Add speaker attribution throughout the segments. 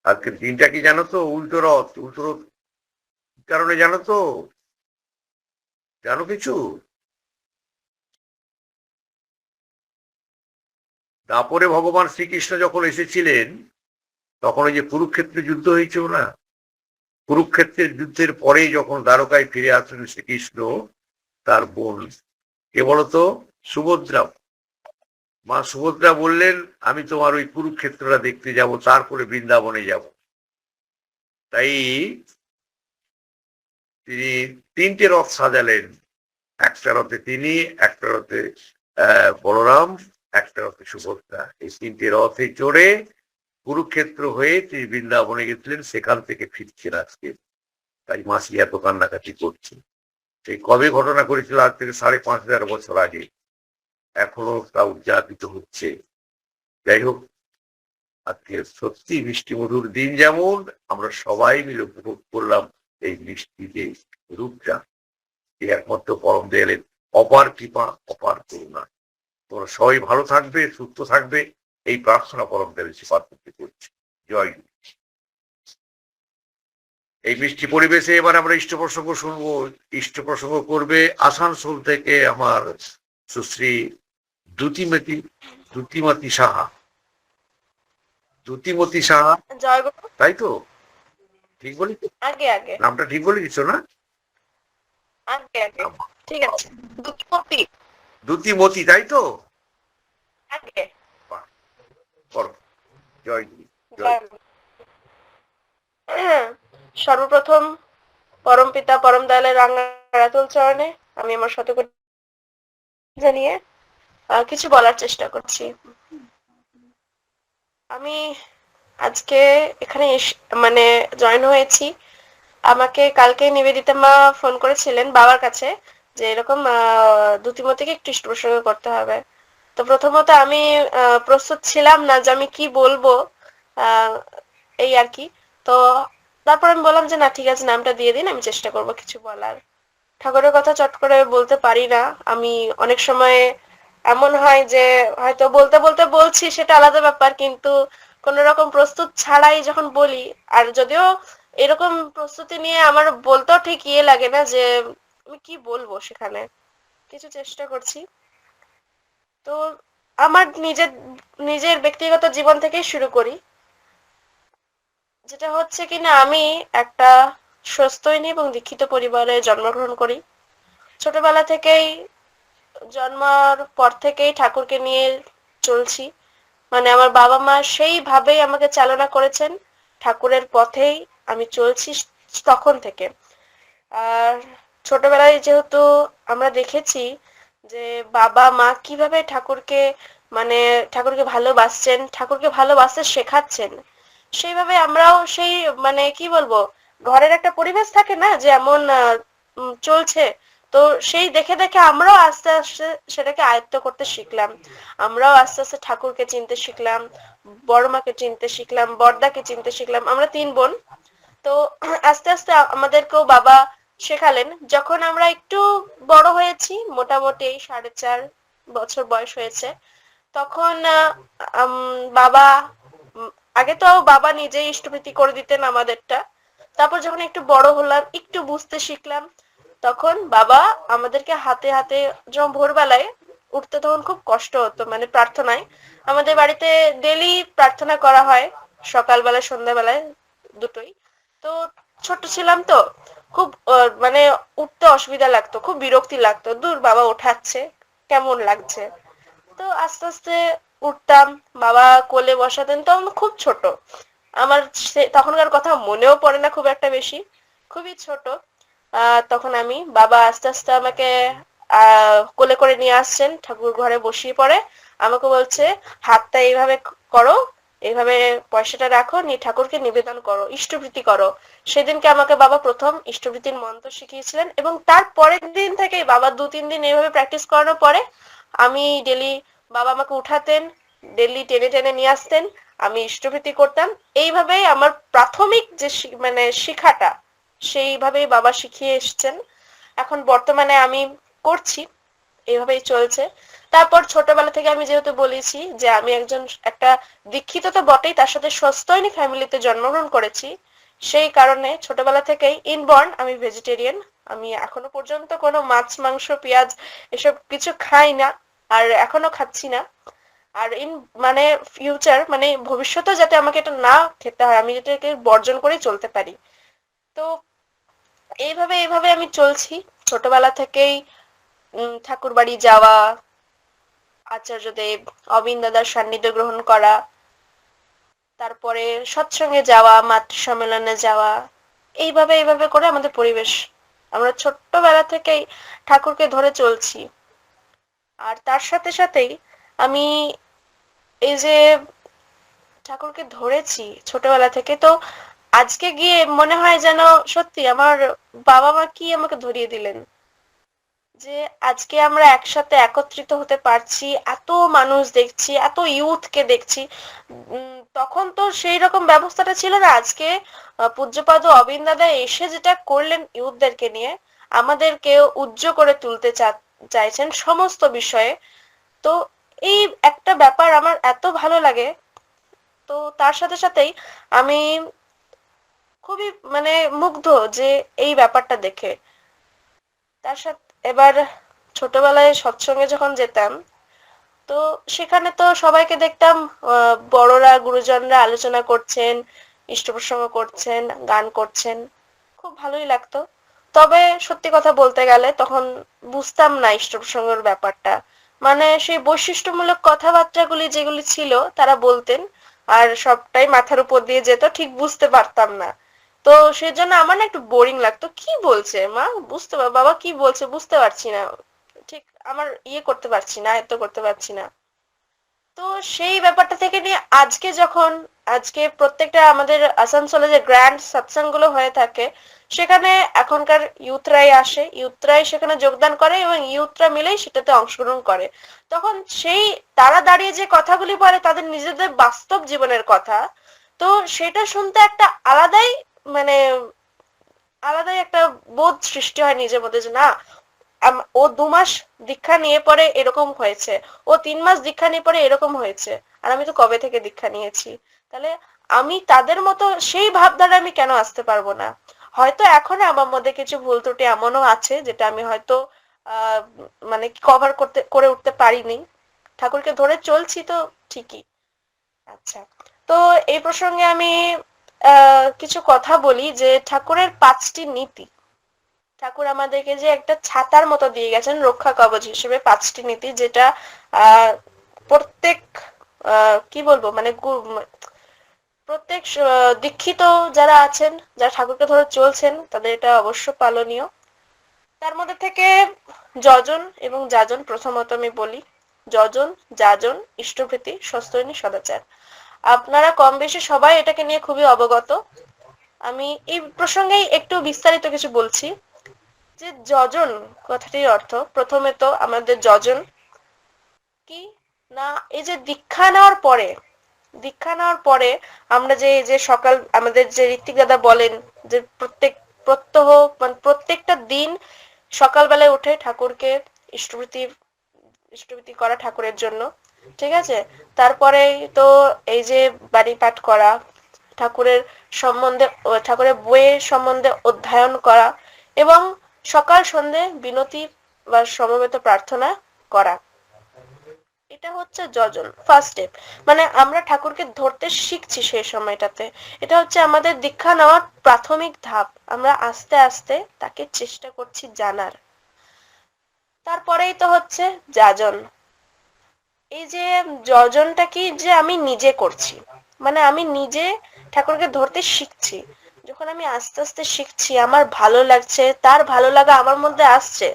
Speaker 1: আজকের দিনটা কি জানো তো? উল্টো রথ। উল্টো রথ কারণে জানো তো? জানো কিছু? তারপরে ভগবান শ্রীকৃষ্ণ যখন এসেছিলেন, তখন ওই যে কুরুক্ষেত্রে যুদ্ধ হয়েছিল না, কুরুক্ষেত্রের যুদ্ধের পরেই যখন দ্বারকায় ফিরে আসলেন শ্রীকৃষ্ণ, তার বোন কে বলতো? সুভদ্রা। মা সুভদ্রা বললেন, আমি তোমার ওই কুরুক্ষেত্রটা দেখতে যাব, তারপরে বৃন্দাবনে যাব। তাই তিনি তিনটে রথ সাজালেন। একটা রথে তিনি, একটা রথে বলরাম, একটা রথে সুভদ্রা। এই তিনটে রথে চড়ে কুরুক্ষেত্র হয়ে তিনি বৃন্দাবনে গেছিলেন, সেখান থেকে ফিরছেন আজকে। তাই মাসি এত কান্নাকাটি করছে। সেই কবে ঘটনা করেছিল? আজ থেকে 5,500 বছর আগে। এখনো তা উদযাপিত হচ্ছে। যাই হোক, আজকে সত্যি মিষ্টি মধুর দিন, যেমন আমরা সবাই মিলে উপভোগ করলাম এই মিষ্টি যে রূপটা, এই একমাত্র পরম দয়ালের অপার কৃপা, অপার করুণা। তোমরা সবাই ভালো থাকবে, সুস্থ থাকবে, এই প্রার্থনা পরম দয়ালের সেবা করতে করছি। জয় গুরু। এই মিষ্টি পরিবেশে এবার আমরা ইষ্ট প্রসঙ্গ শুনবো। ইষ্ট প্রসঙ্গ করবে আসানসোল থেকে আমার সুশ্রী দ্যুতিমতী সাহা। দ্যুতিমতী সাহা, তাই তো? ঠিক বলি?
Speaker 2: আগে আগে
Speaker 1: নামটা ঠিক বলে দিচ্ছ না?
Speaker 2: আগে আগে ঠিক আছে। দ্যুতিমতী।
Speaker 1: দ্যুতিমতী, তাই তো?
Speaker 2: আগে
Speaker 1: করো। জয় গুরু। জয়।
Speaker 2: জয় গুরু। সর্বপ্রথম পরম পিতা পরম দয়ালের রাঙাতুল চরণে আমি আমার শতকোটি জানিয়ে কিছু বলার চেষ্টা করছি। আমি আজকে এখানে মানে জয়েন হয়েছি। আমাকে কালকে নিবেদিতা মা ফোন করেছিলেন বাবার কাছে যে এরকম দ্যুতিমতিকে একটু ইষ্ট প্রসঙ্গ করতে হবে। তো প্রথমত আমি প্রস্তুত ছিলাম না যে আমি কি বলবো, এই আর কি। তো তারপর আমি বললাম যে না ঠিক আছে, নামটা দিয়ে দিন, আমি চেষ্টা করব কিছু বলার। ঠাকুরের কথা চট করে বলতে পারি না আমি। অনেক সময় এমন হয় যে হয়তো বলতে বলতে বলছি, সেটা আলাদা ব্যাপার, কিন্তু কোন রকম প্রস্তুত ছাড়াই যখন বলি, আর যদিও এরকম প্রস্তুতি নিয়ে আমার বলতেও ঠিক ইয়ে লাগে না যে আমি কি বলবো, সেখানে কিছু চেষ্টা করছি। তো আমার নিজের নিজের ব্যক্তিগত জীবন থেকেই শুরু করি। যেটা হচ্ছে কিনা, আমি একটা স্বস্ত্যয়নী এবং দীক্ষিত পরিবারে জন্মগ্রহণ করি। ছোটবেলা থেকেই, জন্মার পর থেকেই ঠাকুরকে নিয়ে চলছি। মানে আমার বাবা মা সেইভাবেই আমাকে চালনা করেছেন, ঠাকুরের পথেই আমি চলছি তখন থেকে। আর ছোটবেলায় যেহেতু আমরা দেখেছি যে বাবা মা কিভাবে ঠাকুরকে, মানে ঠাকুরকে ভালোবাসছেন, ঠাকুরকে ভালোবাসতে শেখাচ্ছেন, সেইভাবে আমরাও সেই, মানে কি বলবো, ঘরের একটা পরিবেশ থাকে না যে এমন চলছে। তো সেই দেখে দেখে আমরাও আস্তে আস্তে সেটাকে আয়ত্ত করতে শিখলাম। আমরাও আস্তে আস্তে ঠাকুরকে চিনতে শিখলাম, বড় মাকে চিনতে শিখলাম, বড়দাকে চিনতে শিখলাম। আমরা 3 বোন। তো আস্তে আস্তে আমাদেরকেও বাবা শেখালেন। যখন আমরা একটু বড় হয়েছি, মোটামুটি 4.5 বছর বয়স হয়েছে, তখন বাবা, আগে তো বাবা নিজেই ইষ্টভৃতি করে দিতেন আমাদেরটা। তারপর যখন একটু বড় হলাম, একটু বুঝতে শিখলাম, তখন বাবা আমাদেরকে হাতে হাতে, যখন ভোরবেলায় উঠতে তখন খুব কষ্ট হতো, মানে প্রার্থনায় আমাদের বাড়িতে ডেলি প্রার্থনা করা হয়, সকালবেলায় সন্ধ্যাবেলায় দুটোই। তো ছোট ছিলাম তো, খুব মানে উঠতে অসুবিধা লাগতো, খুব বিরক্তি লাগতো, দূর বাবা ওঠাচ্ছে, কেমন লাগছে। তো আস্তে আস্তে উঠতাম, বাবা কোলে বসাতেন, তখন খুব ছোট, আমার তখনকার কথা মনেও পড়ে না খুব একটা বেশি, খুবই ছোট। তখন আমি, বাবা আস্তে আস্তে আমাকে কোলে করে নিয়ে আসছেন, ঠাকুর ঘরে বসিয়ে পড়ে আমাকে বলছে হাতটা এইভাবে করো, এইভাবে পয়সাটা রাখো, নিয়ে ঠাকুরকে নিবেদন করো, ইষ্টভৃতি করো। সেদিনকে আমাকে বাবা প্রথম ইষ্টভৃতির মন্ত্র শিখিয়েছিলেন, এবং তার পরের দিন থেকে বাবা 2-3 দিন এইভাবে প্র্যাকটিস করানোর পরে আমি ডেলি, বাবা আমাকে উঠাতেন, ডেলি টেনে টেনে নিয়ে আসতেন, আমি ইষ্টভৃতি করতাম। এইভাবেই আমার প্রাথমিক যে মানে শিক্ষাটা, সেইভাবেই বাবা শিখিয়ে এসছেন। এখন বর্তমানে আমি করছি, এইভাবেই চলছে। তারপর ছোটবেলা থেকে আমি যেহেতু বলেছি যে আমি একটা দীক্ষিত তো বটেই, তার সাথে সস্তৈনী ফ্যামিলিতে জন্মগ্রহণ করেছি, সেই কারণে ছোটবেলা থেকেই ইনবর্ন আমি ভেজিটেরিয়ান। আমি এখনো পর্যন্ত কোনো মাছ মাংস পেঁয়াজ এসব কিছু খাই না, আর এখনো খাচ্ছি না। আর মানে ফিউচার মানে ভবিষ্যতে যাতে আমাকে এটা না খেতে হয়, আমি এটাকে বর্জন করে চলতে পারি। তো এইভাবে এইভাবে আমি চলছি ছোটবেলা থেকেই। ঠাকুর বাড়ি যাওয়া, আচার্যদেব অবিন দাদার সান্নিধ্য গ্রহণ করা, তারপরে সৎসঙ্গে যাওয়া, মাতৃ সম্মেলনে যাওয়া, এইভাবে এইভাবে করে আমাদের পরিবেশ, আমরা ছোট্টবেলা থেকেই ঠাকুরকে ধরে চলছি। আর তার সাথে সাথেই আমি এই যে ঠাকুরকে ধরেছি ছোটবেলা থেকে, তো আজকে গিয়ে মনে হয় যেন সত্যি আমার বাবা মা কি আমাকে ধরিয়ে দিলেন, যে আজকে আমরা একসাথে একত্রিত হতে পারছি, এত মানুষ দেখছি, এত ইউথকে দেখছি। তখন তো সেই রকম ব্যবস্থাটা ছিল না। আজকে পূজ্যপাদ অবিন দাদা এসে যেটা করলেন ইউথদেরকে নিয়ে, আমাদেরকে উজ্জ্ব করে তুলতে চাইছেন সমস্ত বিষয়ে। তো এই একটা ব্যাপার আমার এত ভালো লাগে। তো তার সাথে সাথেই আমি খুবই মানে মুগ্ধ যে এই ব্যাপারটা দেখে। তার সাথে এবার ছোটবেলায় সৎসঙ্গে যখন যেতাম, তো সেখানে তো সবাইকে দেখতাম, বড়রা গুরুজনরা আলোচনা করছেন, ইষ্ট প্রসঙ্গ করছেন, গান করছেন, খুব ভালোই লাগতো। তবে সত্যি কথা বলতে গেলে তখন বুঝতাম না ইষ্ট প্রসঙ্গের ব্যাপারটা, মানে সেই বৈশিষ্ট্যমূলক কথাবার্তাগুলি যেগুলি ছিল তারা বলতেন, আর সবটাই মাথার উপর দিয়ে যেত, ঠিক বুঝতে পারতাম না। তো সেজন্য আমার না একটু বোরিং লাগতো, কি বলছে মা, বাবা কি বলছে বুঝতে পারছি না, ঠিক আমার করতে পারছি না, আয়ত্ত করতে পারছি না। তো সেই ব্যাপারটা থেকে নিয়ে আজকে প্রত্যেকটা আমাদের আসানসোলে যে গ্র্যান্ড সৎসঙ্গ গুলো হয়ে থাকে, সেখানে এখনকার ইউথরাই আসে, ইউথরাই সেখানে যোগদান করে এবং ইউথরা মিলেই সেটাতে অংশগ্রহণ করে। তখন সেই তারা দাঁড়িয়ে যে কথাগুলি বলে তাদের নিজেদের বাস্তব জীবনের কথা, তো সেটা শুনতে একটা মানে আলাদাই একটা বোধ সৃষ্টি হয় নিজের মধ্যে, যে না, ও 2 মাস দীক্ষা নিয়ে পরে এরকম হয়েছে, ও 3 মাস দীক্ষা নিয়ে পরে এরকম হয়েছে, আর আমি তো কবে থেকে দীক্ষা নিয়েছি, তাহলে আমি তাদের মতো সেই ভাবধারা আমি কেন আসতে পারবো না? হয়তো এখন আমার মধ্যে কিছু ভুল ত্রুটি এমনও আছে যেটা আমি হয়তো আহ মানে কভার করে উঠতে পারিনি, ঠাকুরকে ধরে চলছি তো ঠিকই। আচ্ছা, তো এই প্রসঙ্গে আমি কিছু কথা বলি যে ঠাকুরের 5টি নীতি, ঠাকুর আমাদেরকে যে একটা ছাতার মতো দিয়ে গেছেন রক্ষা কবচ হিসেবে 5টি নীতি, যেটা আহ প্রত্যেক কি বলবো মানে প্রত্যেক দীক্ষিত যারা আছেন, যারা ঠাকুরকে ধরে চলছেন, তাদের এটা অবশ্য পালনীয়। তার মধ্যে থেকে যজন এবং যাজন, প্রথমত আমি বলি যজন, যাজন, ইষ্টভৃতি, সস্তৈনী, সদাচার। আপনারা কম বেশি সবাই এটাকে নিয়ে খুবই অবগত। আমি এই প্রসঙ্গেই একটু বিস্তারিত কিছু বলছি। যে যজন কথাটির অর্থ, প্রথমে তো আমাদের যজন কি না, এই যে দীক্ষা নেওয়ার পরে আমরা যে সকাল আমাদের যে ঋত্বিক দাদা বলেন যে প্রত্যহ মানে প্রত্যেকটা দিন সকালবেলায় উঠে ঠাকুরকে ইষ্টভৃতি করা ঠাকুরের জন্য, ঠিক আছে। তারপরে তো এই যে বাড়ি পাঠ করা, ঠাকুরের ঠাকুরের বইয়ের সম্বন্ধে অধ্যয়ন করা, এবং সকাল সন্ধে বিনতি বা সমবেত প্রার্থনা করা, এটা হচ্ছে যজন, ফার্স্ট স্টেপ। মানে আমরা ঠাকুরকে ধরতে শিখছি সেই সময়টাতে, এটা হচ্ছে আমাদের দীক্ষা নেওয়ার প্রাথমিক ধাপ, আমরা আস্তে আস্তে তাকে চেষ্টা করছি জানার। তারপরেই তো হচ্ছে যাজন। এই যে যজনটা কি, যে আমি নিজে করছি, মানে আমি নিজে ঠাকুরকে ধরতে শিখছি। যখন আমি আস্তে আস্তে শিখছি, আমার ভালো লাগছে, তার ভালো লাগা আমার মধ্যে আসছে,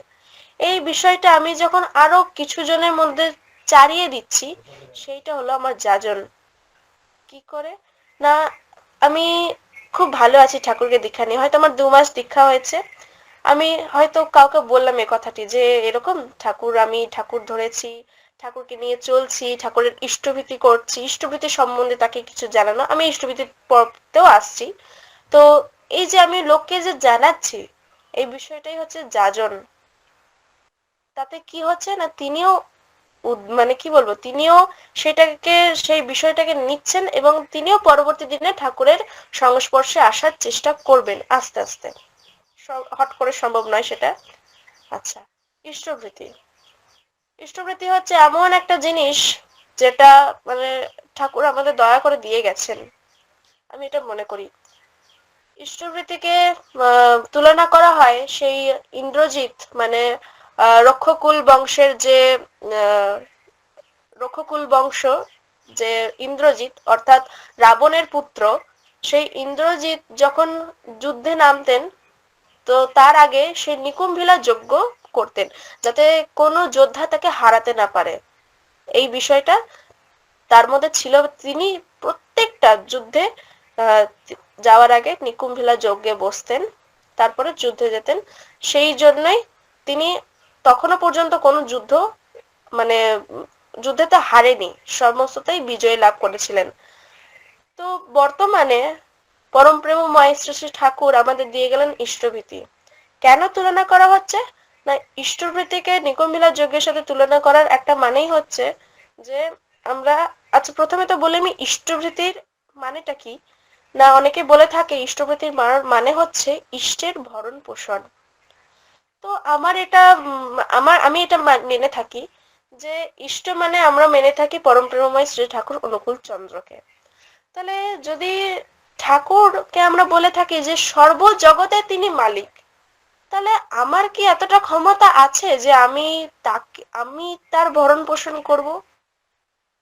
Speaker 2: এই বিষয়টা আমি যখন আরো কিছু জনের মধ্যে চারিয়ে দিচ্ছি, সেইটা হলো আমার যাজন। কি করে না, আমি খুব ভালো আছি ঠাকুরকে দীক্ষা নিয়ে, হয়তো আমার 2 মাস দীক্ষা হয়েছে, আমি হয়তো কাউকে বললাম এই কথাটি যে এরকম আমি ঠাকুর ধরেছি, ঠাকুরকে নিয়ে চলছি, ঠাকুরের ইষ্টভীতি করছি, ইষ্টভীতি সম্বন্ধে তাকে কিছু জানানো, আমি ইষ্টভীতির পড়তেও আসছি। তো এই যে আমি লোককে যে জানাচ্ছি, এই বিষয়টাই হচ্ছে যাজন। তাতে কি হচ্ছে না, তিনিও মানে কি বলবো, তিনিও সেটাকে, সেই বিষয়টাকে নিচ্ছেন এবং তিনিও পরবর্তী দিনে ঠাকুরের সংস্পর্শে আসার চেষ্টা করবেন আস্তে আস্তে, হট করে সম্ভব নয় সেটা। আচ্ছা, ইষ্টভৃতি। ইষ্টভৃতি হচ্ছে এমন একটা জিনিস যেটা মানে ঠাকুর আমাদের দয়া করে দিয়ে গেছেন, আমি এটা মনে করি। ইষ্টভৃতিকে তুলনা করা হয় সেই ইন্দ্রজিৎ মানে রক্ষকুল বংশের যে আহ, রক্ষকুল বংশ, যে ইন্দ্রজিৎ অর্থাৎ রাবণের পুত্র, সেই ইন্দ্রজিৎ যখন যুদ্ধে নামতেন, তো তার আগে সে নিকুম্ভিলা যজ্ঞ করতেন যাতে কোনো যোদ্ধা তাকে হারাতে না পারে। এই বিষয়টা তার মধ্যে ছিল। তিনি প্রত্যেকটা যুদ্ধে যাওয়ার আগে নিকুম্ভিলা যজ্ঞে বসতেন, তারপরে যুদ্ধে যেতেন। সেই জন্যই তিনি তখনো পর্যন্ত কোনো যুদ্ধ মানে যুদ্ধেতে হারেনি, সমস্তটাই বিজয় লাভ করেছিলেন। তো বর্তমানে পরম প্রেমময় শ্রী শ্রী ঠাকুর আমাদের দিয়ে গেলেন ইষ্টভৃতি। কেন তুলনা করা হচ্ছে না, ইষ্টভৃতিকে নিকুম্ভিলা যজ্ঞের সাথে তুলনা করার একটা মানেই হচ্ছে যে আমরা, আচ্ছা প্রথমে তো বলে আমি ইষ্টভৃতির মানেটা কি। না, অনেকে বলে থাকে ইষ্টভৃতির মানে হচ্ছে ইষ্টের ভরণ পোষণ। তো আমার এটা আমি এটা মেনে থাকি যে ইষ্ট মানে আমরা মেনে থাকি পরম প্রেমময় শ্রী ঠাকুর অনুকূল চন্দ্রকে। তাহলে যদি ঠাকুরকে আমরা বলে থাকি যে সর্বজগতে তিনি মালিক, তাহলে আমার কি এতটা ক্ষমতা আছে যে আমি তার ভরণ পোষণ করব?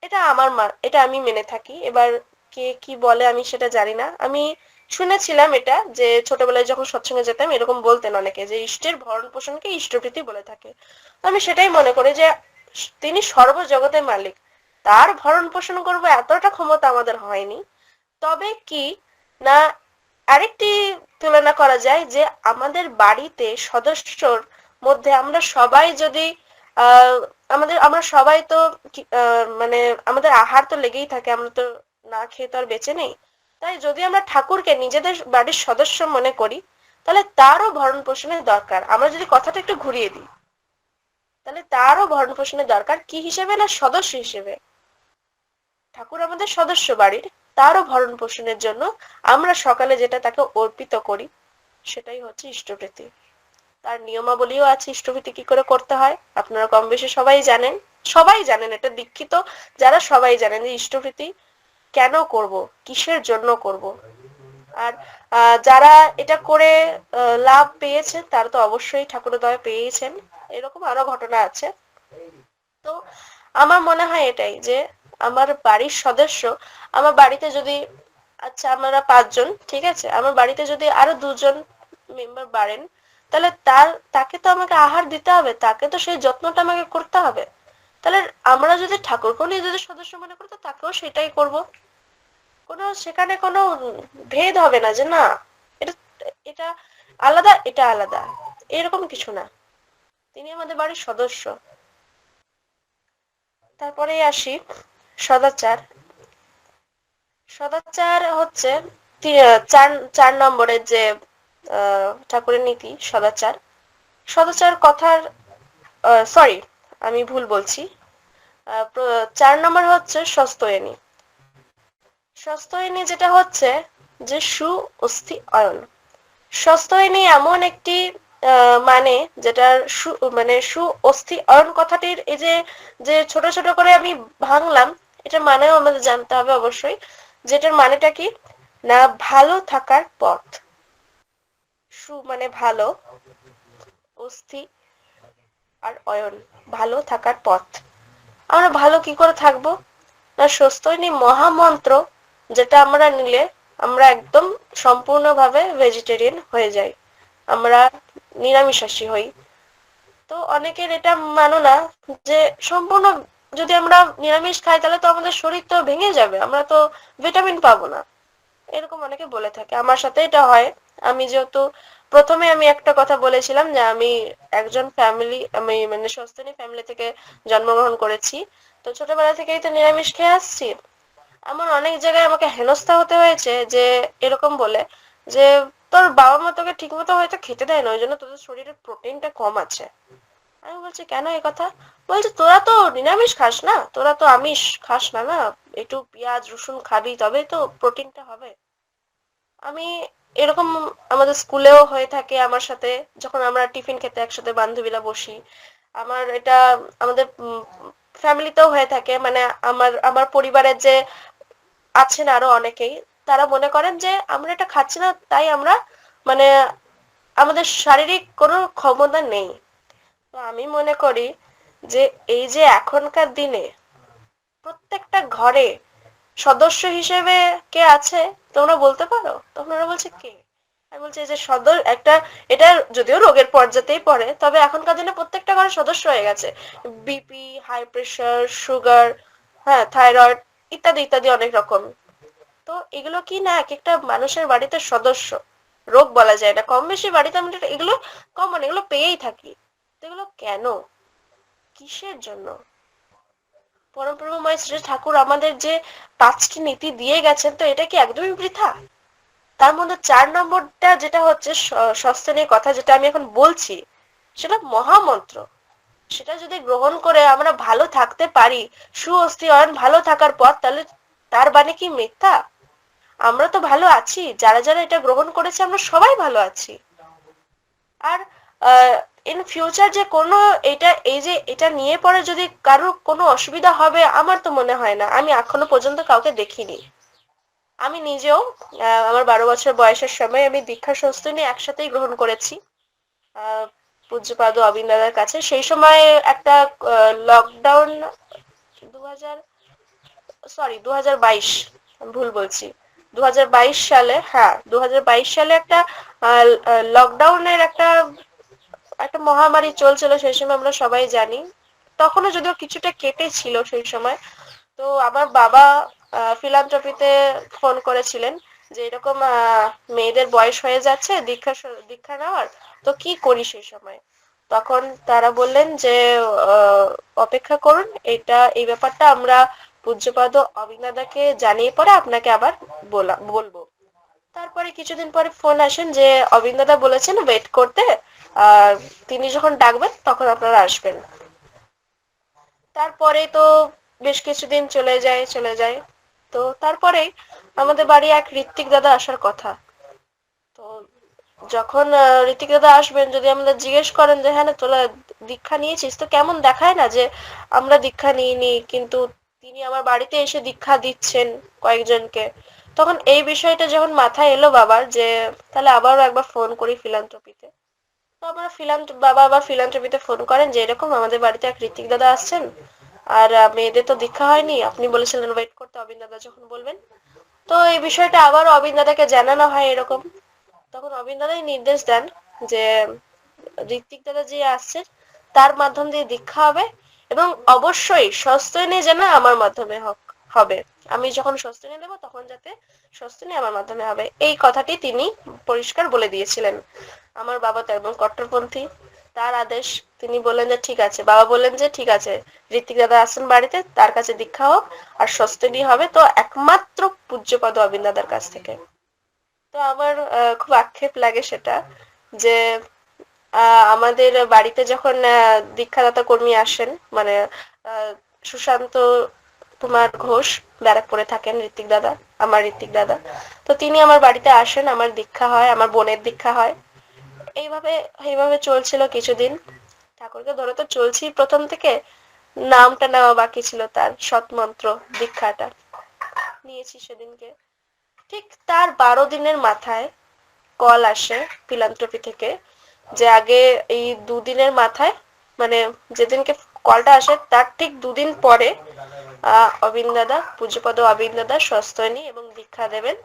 Speaker 2: এটা আমি মেনে থাকি। এবার কে কি বলে আমি সেটা জানি না। আমি শুনেছিলাম এটা, যে ছোটবেলায় যখন সৎসঙ্গে যেতাম এরকম বলতেন অনেকে যে ইষ্টের ভরণ পোষণকে ইষ্টভৃতি বলে থাকে। আমি সেটাই মনে করি যে তিনি সর্বজগতের মালিক, তার ভরণ পোষণ করবো এতটা ক্ষমতা আমাদের হয়নি। তবে কি না, আরেকটি তুলনা করা যায় যে আমাদের বাড়িতে সদস্যর মধ্যে আমরা সবাই যদি আমরা সবাই তো মানে আমাদের আহার তো লেগেই থাকে, আমরা তো না খেয়ে তো আর বেঁচে নেই। তাই যদি আমরা ঠাকুরকে নিজেদের বাড়ির সদস্য মনে করি, তাহলে তারও ভরণ পোষণের দরকার। আমরা যদি কথাটা একটু ঘুরিয়ে দিই, তাহলে তারও ভরণ পোষণের দরকার কি হিসেবে, না সদস্য হিসেবে। ঠাকুর আমাদের সদস্য বাড়ির, তারও ভরণ পোষণের জন্য আমরা সকালে যেটা তাকে অর্পিত করি সেটাই হচ্ছে ইষ্টভৃতি। তার নিয়মাবলীও আছে ইষ্টভৃতি কি করে করতে হয়, আপনারা কম বেশি সবাই জানেন এটা দীক্ষিত যারা সবাই জানেন যে ইষ্টভৃতি কেন করব, কিসের জন্য করব। আর যারা এটা করে লাভ পেয়েছেন তারা তো অবশ্যই ঠাকুরের দয়া পেয়েছেন, এরকম আরো ঘটনা আছে। তো আমার মনে হয় এটাই যে আমার বাড়ির সদস্য, আমার বাড়িতে যদি, আচ্ছা আমরা 5 জন, ঠিক আছে, আমার বাড়িতে যদি আরো 2 জন মেম্বার বাড়েন, তাহলে তাকে তো আমাকে আহার দিতে হবে, তাকে তো সেই যত্নটা আমাকে করতে হবে। তাহলে আমরা যদি ঠাকুরকেও নিজেদের সদস্য মনে করি, তো তাকেও সেটাই করব। সেখানে কোনো ভেদ হবে না যে না এটা এটা আলাদা, এটা আলাদা, এরকম কিছু না। তিনি আমাদের বাড়ির সদস্য। তারপরে আসি সদাচার। সদাচার হচ্ছে চার নম্বরের যে ঠাকুরের নীতি সদাচার। সদাচার কথার সরি, আমি ভুল বলছি। 4 নম্বর হচ্ছে সস্তয়নী। সস্তয়নী যেটা হচ্ছে যে সু অস্থি অয়ন। সস্তয়নী এমন একটি মানে যেটার মানে সু অস্থি অয়ন কথাটির এই যে যে ছোট ছোট করে আমি ভাঙলাম, এটার মানেও আমাদের জানতে হবে অবশ্যই। যেটার মানেটা কি না, ভালো থাকার পথ। সু মানে ভালো, অস্থি আর অয়ন ভালো থাকার পথ। আমরা ভালো কি করে থাকবো না, সস্তয়নী মহামন্ত্র যেটা আমরা নিলে আমরা একদম সম্পূর্ণভাবে ভেজিটেরিয়ান হয়ে যাই, আমরা নিরামিষাশী হই। তো অনেকের এটা মানো না যে সম্পূর্ণ যদি আমরা নিরামিষ খাই তাহলে তো আমাদের শরীর তো ভেঙে যাবে, আমরা তো ভিটামিন পাবো না, এরকম অনেকে বলে থাকে। আমার সাথে এটা হয়। আমি যেহেতু প্রথমে আমি একটা কথা বলেছিলাম যে আমি আমি মানে সস্তনী ফ্যামিলি থেকে জন্মগ্রহণ করেছি, তো ছোটবেলা থেকেই তো নিরামিষ খেয়ে আসছি। আমার অনেক জায়গায় আমাকে হেনস্থা হতে হয়েছে যে এরকম বলে যে তোর বাবা মা তোকে ঠিক মতো হয়তো খেতে দেয় না, ওই জন্য তোদের শরীরে প্রোটিনটা কম আছে। আমি বলছি কেন এই কথা? বলছে তোরা তো নিরামিষ খাস না, তোরা তো আমিষ খাস না, না একটু পেঁয়াজ রসুন খাবি তবে তো প্রোটিনটা হবে। আমি এরকম আমাদের স্কুলেও হয়ে থাকে আমার সাথে, যখন আমরা টিফিন খেতে একসাথে বান্ধবীরা বসি। আমার এটা আমাদের ফ্যামিলিতেও হয়ে থাকে, মানে আমার আমার পরিবারের যে আছেন আরো অনেকেই, তারা মনে করেন যে আমরা এটা খাচ্ছি না তাই আমরা মানে আমাদের শারীরিক কোনো ক্ষমতা নেই। তো আমি মনে করি যে এই যে এখনকার দিনে প্রত্যেকটা ঘরে সদস্য হিসেবে কে আছে তোমরা বলতে পারো? তখন ওরা বলছে কে? আমি বলছি এই যে একটা, এটা যদিও রোগের পর্যাতেই পড়ে, তবে এখনকার দিনে প্রত্যেকটা ঘরে সদস্য হয়ে গেছে। বিপি, হাই প্রেশার, সুগার, হ্যাঁ থাইরয়েড, ইত্যাদি ইত্যাদি অনেক রকম। তো এগুলো কি না এক একটা মানুষের বাড়িতে সদস্য, রোগ বলা যায় না, কম বেশি বাড়িতে আমরা এগুলো কমন, এগুলো পেয়েই থাকি। তো এগুলো কেন, কিসের জন্য? পরমপ্রভুময় শ্রী ঠাকুর আমাদের যে 5টি নীতি দিয়ে গেছেন, তো এটা কি একদমই বৃথা? তার মধ্যে 4 নম্বরটা যেটা হচ্ছে স্বাস্থ্য নিয়ে কথা, যেটা আমি এখন বলছি, সেটা মহামন্ত্র। সেটা যদি গ্রহণ করে আমরা ভালো থাকতে পারি, সুঅস্থিরয়ন ভালো থাকার পর, তাহলে তার মানে কি মিথ্যা? আমরা তো ভালো আছি, যারা যারা এটা গ্রহণ করেছে আমরা সবাই ভালো আছি। আর ইন ফিউচার যে কোনো এটা, এই যে এটা নিয়ে পরে যদি কারোর কোনো অসুবিধা হবে, আমার তো মনে হয় না, আমি এখনো পর্যন্ত কাউকে দেখিনি। আমি নিজেও আমার 12 বছর বয়সের সময় আমি দীক্ষা স্বস্তি নিয়ে একসাথেই গ্রহণ করেছি আহ পূজ্যপাদ অবিন দাদার কাছে। সেই সময় একটা লকডাউন, 2000, সরি 2022, ভুল বলছি, 2022 সালে, হ্যাঁ 2022 সালে একটা লকডাউনের একটা একটা মহামারী চলছিল, সেই সময় আমরা সবাই জানি। তখনও যদিও কিছুটা কেটেছিল সেই সময়। তো আমার বাবা ফিলান্থ্রপিতে ফোন করেছিলেন যে এরকম মেয়েদের বয়স হয়ে যাচ্ছে দীক্ষা নেওয়ার, তো কি করি সেই সময়। তখন তারা বললেন যে অপেক্ষা করুন, এই ব্যাপারটা আমরা পূজ্যপাদ অবিনাদাকে জানিয়ে পরে আপনাকে আবার বলবো। তারপরে কিছুদিন পরে ফোন আসেন যে অবিন দাদা বলেছেন ওয়েট করতে, আর তিনি যখন ডাকবেন তখন আপনারা আসবেন। তারপরে তো বেশ কিছুদিন চলে যায়। তো তারপরে আমাদের বাড়ি এক ঋত্বিক দাদা আসার কথা। তো যখন ঋত্বিক দাদা আসবেন, যদি আমাদের জিজ্ঞেস করেন যে হ্যাঁ তোরা দীক্ষা নিয়েছিস, তো কেমন দেখায় না যে আমরা দীক্ষা নিইনি, কিন্তু তিনি আমার বাড়িতে এসে দীক্ষা দিচ্ছেন কয়েকজনকে। তখন এই বিষয়টা যখন মাথায় এলো বাবার, যে তাহলে আবারও একবার ফোন করি ফিলান্থ্রপিতে। তো আমরা বাবা আবার ফিলান্থ্রপিতে ফোন করেন যে এরকম আমাদের বাড়িতে এক ঋত্বিক দাদা আসছেন, আর মেয়েদের তো দীক্ষা হয়নি, আপনি বলেছিলেন ওয়েট করতে, অবিন দাদা যখন বলবেন। তো এই বিষয়টা আবার অবিন দাদাকে জানানো হয় এরকম। তখন অবিন দাদাই নির্দেশ দেন যে ঋত্বিক দাদা যে আসছে তার মাধ্যম দিয়ে দীক্ষা হবে, এবং অবশ্যই সস্তনে যেন আমার মাধ্যমে হবে। আমি যখন সস্তনে দেবো তখন যাতে সস্তনে আমার মাধ্যমে হবে, এই কথাটি তিনি পরিষ্কার বলে দিয়েছিলেন। আমার বাবা তো একদম কট্টরপন্থী, তার আদেশ, তিনি বললেন যে ঠিক আছে, বাবা বললেন যে ঠিক আছে, ঋত্বিক দাদা আসছেন বাড়িতে, তার কাছে দীক্ষা হোক, আর সস্তনী হবে তো একমাত্র পূজ্যপাদ অবিন দাদার কাছ থেকে। তো আমার খুব আক্ষেপ লাগে সেটা, যে আমাদের বাড়িতে যখন দীক্ষাদাতা কর্মী আসেন, মানে আহ, সুশান্ত কুমার ঘোষ ব্যারাকপুরে থাকেন ঋত্বিক দাদা, আমার ঋত্বিক দাদা। তো তিনি আমার বাড়িতে আসেন, আমার দীক্ষা হয়, আমার বোনের দীক্ষা হয়। এইভাবে এইভাবে চলছিল কিছুদিন। ঠাকুরকে ধরে তো চলছি প্রথম থেকে, নামটা নেওয়া বাকি ছিল, তার সৎমন্ত্র দীক্ষাটা নিয়েছি সেদিনকে। ঠিক তার 12 দিনের মাথায় কল আসে ফিলান্থ্রপি থেকে, যে আগে এই 2 দিনের মাথায়, মানে যেদিনকে কলটা আসে তার ঠিক 2 দিন পরে অবিন দাদা, পূজ্যপদ অবিন দাদা সস্তয়নী এবং দীক্ষা দেবেন।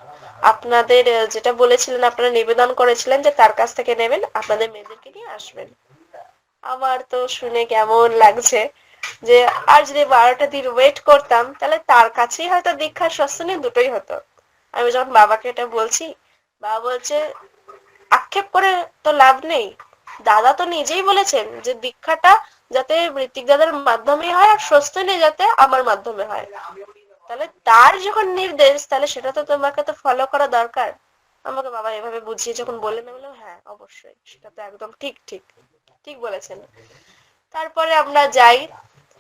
Speaker 2: আপনাদের যেটা বলেছিলেন, আপনারা নিবেদন করেছিলেন যে তার কাছ থেকে নেবেন, আপনাদের মেয়েদেরকে নিয়ে আসবেন। আমার তো শুনে কেমন লাগছে যে আর যদি 12টা দিন ওয়েট করতাম, তাহলে তার কাছেই হয়তো দীক্ষার সস্তনী দুটোই হতো। আমি যখন বাবাকে এটা বলছি, বাবা বলছে আক্ষেপ করে তো লাভ নেই, দাদা তো নিজেই বলেছেন যে দীক্ষাটা যাতে ঋত্বিক দাদার মাধ্যমে হয় আর সস্তনী যাতে আমার মাধ্যমে হয়, তাহলে তার যখন নির্দেশ, তাহলে সেটা তো তোমাকে তো ফলো করা দরকার। আমাকে বাবা এভাবে বুঝিয়ে যখন বললেন, আমি বললাম হ্যাঁ অবশ্যই, সেটা তো একদম ঠিক ঠিক ঠিক বলেছেন। তারপরে আমরা যাই,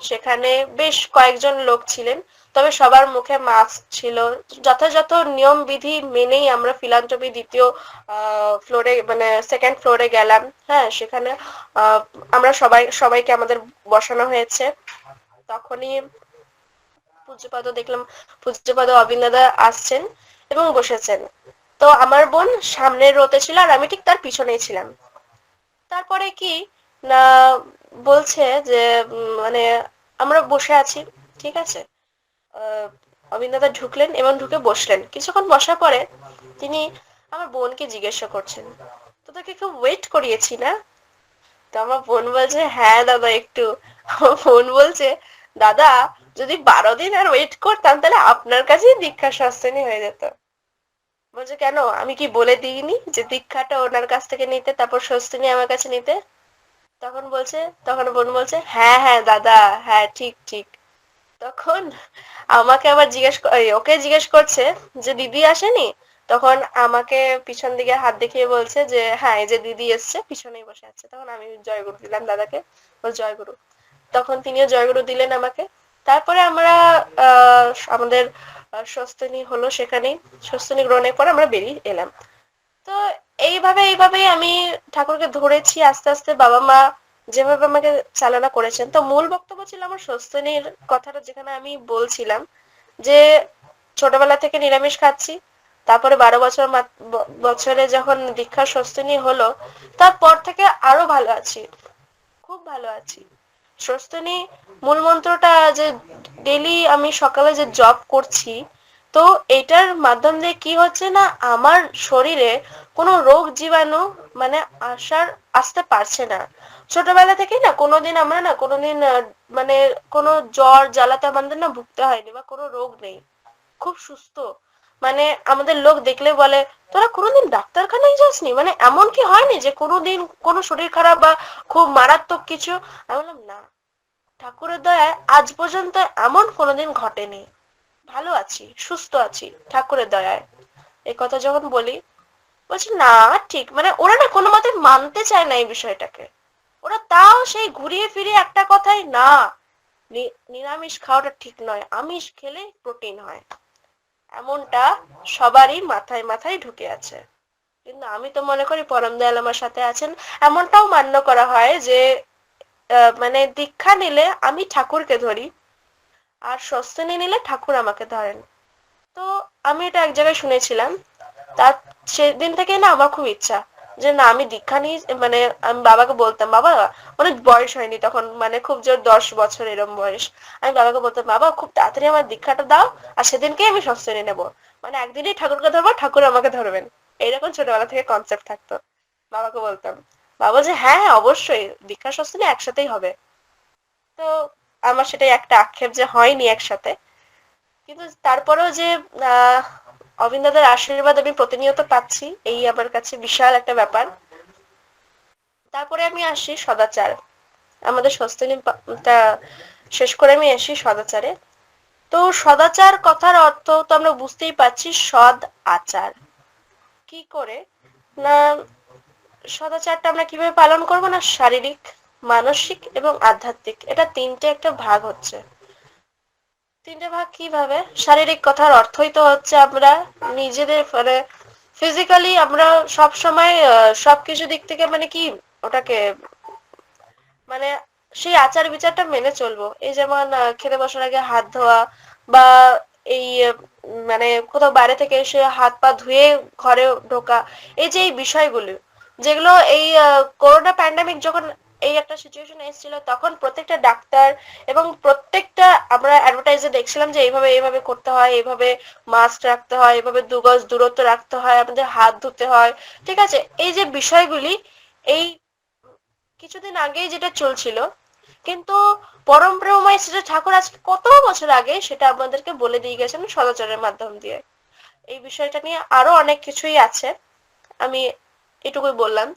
Speaker 2: সেখানে বেশ কয়েকজন লোক ছিলেন, তবে সবার মুখে মাস্ক ছিল। যথাযথ নিয়ম বিধি মেনেই আমরা ফিলান্থ্রপি দ্বিতীয় ফ্লোরে মানে সেকেন্ড ফ্লোরে গেলাম। হ্যাঁ, সেখানে আহ, আমরা সবাইকে আমাদের বসানো হয়েছে। তখনই পূজ্যপাদ দেখলাম, পূজ্যপাদ অবিন্দাদা আসছেন এবং বসেছেন। তো আমার বোন সামনের রোতে ছিল আর আমি ঠিক তার পিছনেই ছিলাম। তারপরে কি না, বলছে যে মানে আমরা বসে আছি, ঠিক আছে। আহ, অবিন্দাদা ঢুকলেন এবং ঢুকে বসলেন। কিছুক্ষণ বসার পরে তিনি আমার বোনকে জিজ্ঞাসা করছেন, তো তোকে খুব ওয়েট করিয়েছি না? তো আমার বোন বলছে, হ্যাঁ দাদা একটু। আমার বোন বলছে, দাদা যদি 12 দিন আর ওয়েট করতাম তাহলে আপনার কাছেই দীক্ষা সস্তেনি হয়ে যেত। বলছে, কেন, আমি কি বলে দিইনি যে দীক্ষাটা ওনার কাছ থেকে নিতে, তারপর সস্তেনি আমার কাছে নিতে? তখন বলছে, তখন বোন বলছে, হ্যাঁ হ্যাঁ দাদা, হ্যাঁ ঠিক ঠিক। তখন আমাকে আবার ওকে জিজ্ঞেস করছে যে দিদি আসেনি? তখন আমাকে পিছন দিকে হাত দেখিয়ে বলছে যে হ্যাঁ, এই যে দিদি এসছে, পিছনেই বসে আছে। তখন আমি জয়গুরু দিলাম দাদাকে, বল জয়গুরু। তখন তিনিও জয়গুরু দিলেন আমাকে। তারপরে আমরা আমাদের স্বস্তিনী হলো সেখানেই। স্বস্তিনী গ্রহণের পর আমরা বেরিয়ে এলাম। তো এইভাবেই আমি ঠাকুরকে ধরেছি আস্তে আস্তে। বাবা মা যেভাবে আমাকে চালনা করেছেন, তো মূল বক্তব্য ছিল আমার স্বস্তিনীর কথাটা, যেখানে আমি বলছিলাম যে ছোটবেলা থেকে নিরামিষ খাচ্ছি। তারপরে 12 বছরে যখন দীক্ষার স্বস্তিনী হলো, তারপর থেকে আরো ভালো আছি, খুব ভালো আছি। স্বস্তিনী মূল মন্ত্রটা যে ডেলি আমি সকালে যে জব করছি, তো এটার মাধ্যম দিয়ে কি হচ্ছে না, আমার শরীরে কোনো রোগ জীবাণু মানে আসতে পারছে না। ছোটবেলা থেকেই না কোনোদিন আমরা না কোনোদিন মানে কোনো জ্বর জ্বালাতে আমাদের না ভুগতে হয়নি, বা কোনো রোগ নেই, খুব সুস্থ। মানে আমাদের লোক দেখলে বলে, তোরা কোনোদিন ডাক্তারখানায় যাসনি? মানে এমন কি হয়নি যে কোনোদিন কোনো শরীর খারাপ বা খুব মারাত্মক কিছু? আমি বললাম না, ঠাকুরের দয়ায় আজ পর্যন্ত এমন কোনোদিন ঘটেনি। ভালো আছি, সুস্থ আছি ঠাকুরের দয়ায়। এই কথা যখন বলি, বলছি না ঠিক, মানে ওরা না কোনো মতে মানতে চায় না এই বিষয়টাকে। ওরা তাও সেই ঘুরিয়ে ফিরিয়ে একটা কথাই, না নিরামিষ খাওয়াটা ঠিক নয়, আমিষ খেলে প্রোটিন হয়, এমনটা সবারই মাথায় মাথায় ঢুকে আছে। কিন্তু আমি তো মনে করি পরম দয়াল আমার সাথে আছেন। এমনটাও মান্য করা হয় যে মানে দীক্ষা নিলে আমি ঠাকুরকে ধরি, আর স্বস্তিনী নিলে ঠাকুর আমাকে ধরেন। তো আমি এটা এক জায়গায় শুনেছিলাম। তার সেদিন থেকে না আমার খুব ইচ্ছা যে না, আমি দীক্ষা নিই। মানে আমি বাবাকে বলতাম, বাবা, অনেক বয়স হয়নি তখন, মানে খুব জোর 10 বছর এরম বয়স। আমি বাবাকে বলতাম, বাবা খুব তাড়াতাড়ি আমার দীক্ষাটা দাও, আর সেদিনকেই আমি স্বস্তিনী নেবো। মানে একদিনই ঠাকুরকে ধরবো, ঠাকুর আমাকে ধরবেন। এইরকম ছোটবেলা থেকে কনসেপ্ট থাকতো। বাবাকে বলতাম, বাবা যে হ্যাঁ হ্যাঁ অবশ্যই দীক্ষা স্বস্তিনী একসাথেই হবে। তো আমার সেটাই একটা আক্ষেপ যে হয়নি একসাথে। কিন্তু তারপরেও যে আহ অবিন্দাদের আশীর্বাদ আমি প্রতিনিয়ত পাচ্ছি, এই আমার কাছে বিশাল একটা ব্যাপার। তারপরে আমি আসি সদাচার। আমাদের টা শেষ করে আমি আসি সদাচারে। তো সদাচার কথার অর্থ তো আমরা বুঝতেই পারছি, সদ আচার। কি করে না, সদাচারটা আমরা কিভাবে পালন করবো না, শারীরিক, মানসিক এবং আধ্যাত্মিক, এটা তিনটে একটা ভাগ হচ্ছে। তিনটে ভাগ কিভাবে? শারীরিক কথার অর্থই তো হচ্ছে আমরা নিজেদের মানে ফিজিক্যালি আমরা সব সময় সবকিছু দিক থেকে মানে কি ওটাকে মানে সেই আচার বিচারটা মেনে চলবো। এই যেমন খেতে বসার আগে হাত ধোয়া, বা এই মানে কোথাও বাইরে থেকে এসে হাত পা ধুয়ে ঘরে ঢোকা, এই যে এই বিষয়গুলো, যেগুলো এই করোনা প্যান্ডামিক যখন এই একটা সিচুয়েশন এসেছিল, তখন প্রত্যেকটা ডাক্তার এবং প্রত্যেকটা আমরা অ্যাডভার্টাইজে দেখছিলাম যে এইভাবে এইভাবে করতে হয়, এইভাবে মাস্ক রাখতে হয়, এইভাবে 2 গজ দূরত্ব রাখতে হয়, আমাদের হাত ধুতে হয়, ঠিক আছে। এই যে বিষয়গুলি এই কিছুদিন আগেই যেটা চলছিল, কিন্তু পরম প্রেমময় শ্রী ঠাকুর আজকে কত বছর আগে সেটা আমাদেরকে বলে দিয়ে গেছেন সদাচারের মাধ্যম দিয়ে। এই বিষয়টা নিয়ে আরো অনেক কিছুই আছে, আমি এটুকুই বললাম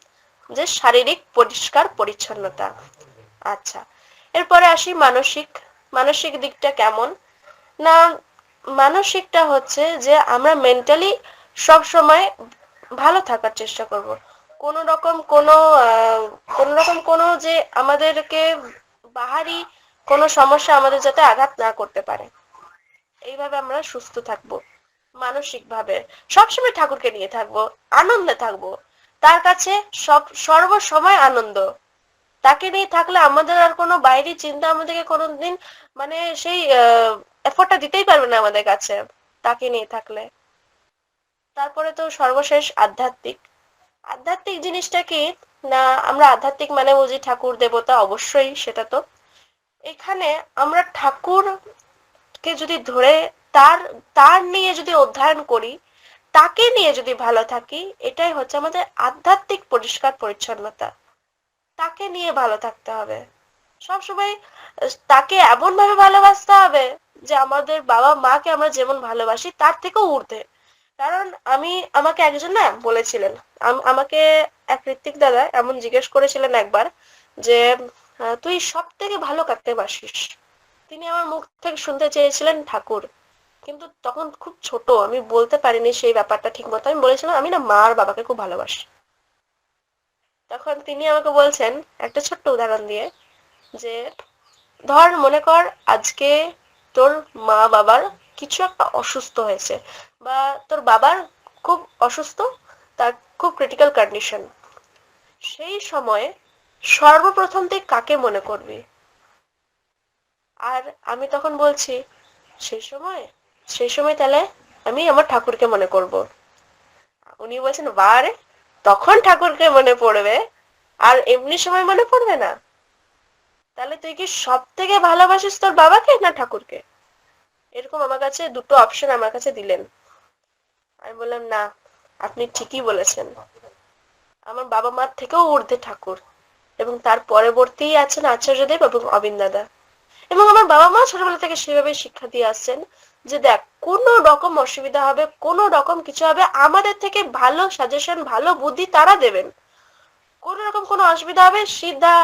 Speaker 2: যে শারীরিক পরিষ্কার পরিচ্ছন্নতা। আচ্ছা, এরপরে আসি মানসিক। মানসিক দিকটা কেমন না, মানসিকটা হচ্ছে যে আমরা মেন্টালি সব সময় ভালো থাকার চেষ্টা করব। কোনো রকম কোনো যে আমাদেরকে বাহারি কোনো সমস্যা আমাদের যাতে আঘাত না করতে পারে। এইভাবে আমরা সুস্থ থাকবো, মানসিক ভাবে সবসময় ঠাকুরকে নিয়ে থাকবো, আনন্দে থাকবো। তার কাছে সর্বসময় আনন্দ। তাকে নিয়ে থাকলে আমাদের আর কোনো বাইরে চিন্তা আমাদেরকে কোনোদিন মানে সেই এফোর্টটা দিতেই পারবে না আমাদের কাছে, তাকে নিয়ে থাকলে। তারপরে তো সর্বশেষ আধ্যাত্মিক। আধ্যাত্মিক জিনিসটা কি না, আমরা আধ্যাত্মিক মানে বুঝি ঠাকুর দেবতা, অবশ্যই সেটা তো। এখানে আমরা ঠাকুরকে যদি ধরে তার তার নিয়ে যদি অধ্যয়ন করি, তাকে নিয়ে যদি ভালো থাকি, এটাই হচ্ছে আমাদের আধ্যাত্মিক পরিষ্কার পরিচ্ছন্নতা। তাকে নিয়ে ভালো থাকতে হবে সবসময়। তাকে এমন ভাবে ভালোবাসতে হবে যে আমাদের বাবা মাকে আমরা যেমন ভালোবাসি তার থেকেও ঊর্ধ্বে। কারণ আমাকে একজন না বলেছিলেন, আমাকে এক ঋত্বিক দাদা এমন জিজ্ঞেস করেছিলেন একবার যে তুই সব থেকে ভালো কাকে বাসিস। তিনি আমার মুখ থেকে শুনতে চেয়েছিলেন ঠাকুর, কিন্তু তখন খুব ছোট, আমি বলতে পারিনি সেই ব্যাপারটা ঠিক মতো। আমি বলেছিলাম আমি না মা আর বাবাকে খুব ভালোবাসি। তখন তিনি আমাকে বলছেন একটা ছোট্ট উদাহরণ দিয়ে যে ধর মনে কর আজকে তোর মা বাবার কিছু একটা অসুস্থ হয়েছে, বা তোর বাবার খুব অসুস্থ, তার খুব ক্রিটিক্যাল কন্ডিশন। সেই সময়ে সর্বপ্রথম তুই কাকে মনে করবি? আর আমি তখন বলছি সেই সময় তাহলে আমি আমার ঠাকুরকে মনে করব। উনি বলছেন বারে, তখন ঠাকুরকে মনে পড়বে আর এমনি সময় মনে পড়বে না? তাহলে তুই কি সব থেকে ভালোবাসিস তোর বাবাকে না ঠাকুরকে? এরকম আমার কাছে দুটো অপশন আমার কাছে দিলেন। আমি বললাম না, আপনি ঠিকই বলেছেন, আমার বাবা মার থেকেও ঊর্ধ্বে ঠাকুর, এবং তার পরবর্তী আছেন আচার্যদেব এবং অবিন দাদা। এবং আমার বাবা মা ছোটবেলা থেকে সেভাবে শিক্ষা দিয়ে আসছেন যে দেখ, কোনো রকম অসুবিধা হবে, কোনো রকম কিছু হবে, আমাদের থেকে ভালো সাজেশন ভালো বুদ্ধি তারা দেবেন। কোন রকম কোনো অসুবিধা হবে, সিধা